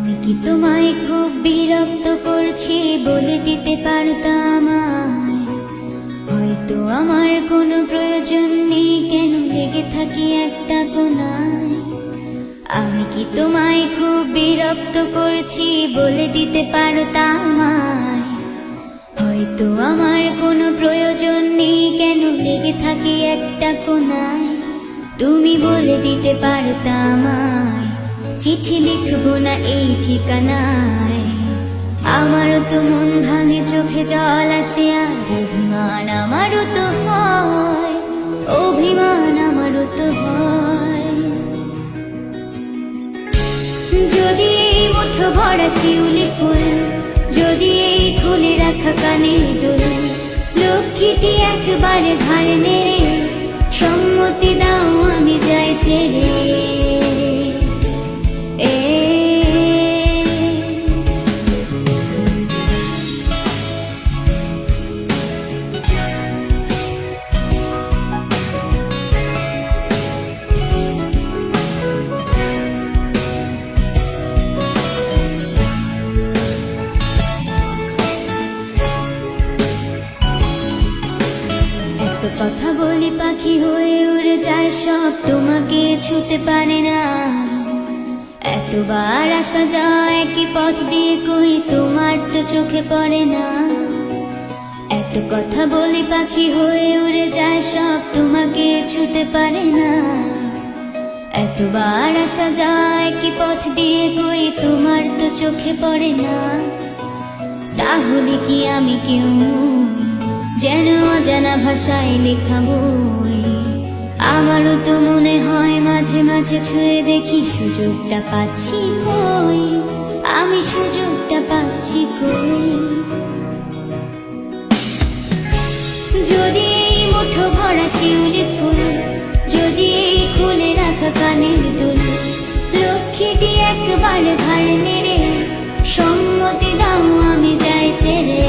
আমি কি তোমায় খুব বিরক্ত করছি বলে দিতে পারতাম আমায়? হয়তো আমার কোনো প্রয়োজন নেই, কেন লেগে থাকি একটা কোণায়। আমি কি তোমায় খুব বিরক্ত করছি বলে দিতে পারতাম আমায়? হয়তো আমার কোনো প্রয়োজন নেই, কেন লেগে থাকি একটা কোণায়। তুমি বলে দিতে পারতাম আমায়, চিঠি লিখবো না এই ঠিকানায়। আমারও তো মন ভাঙে, চোখে জল আসে, আর অভিমান আমারও তো হয়, অভিমান আমারও তো হয়। যদি এই মুঠো ভরা শিউলি ফুল, যদি এই খুলে রাখা কানের দুল, লক্ষ্মীটি একবারে ধারে নেড়ে সম্মতি দাও আমি যাই ছেড়ে। কথা বলি পাখি হয়ে উড়ে যায় সব, তোমাকে ছুতে পারে না। এতবার আসা যায় একই পথ দিয়ে, কই তোমার তো চোখে পড়ে না। এত কথা বলি পাখি হয়ে উড়ে যায় সব, তোমাকে ছুতে পারে না। এতবার আসা যায় একই পথ দিয়ে, কই তোমার তো চোখে পড়ে না। তাহলে কি আমি কেউ যেন অজানা ভাষায় লেখা বই? আমারও তো মনে হয় মাঝে মাঝে ছুঁয়ে দেখি সুযোগটা পাচ্ছি কই, আমি সুযোগটা পাচ্ছি কই। যদি এই মুঠো ভরা শিউলি ফুল, যদি এই খুলে রাখা কানের দুল, লক্ষ্মীটি একবারে ধারে নেড়ে সম্মতি দাও আমি যাই ছেড়ে।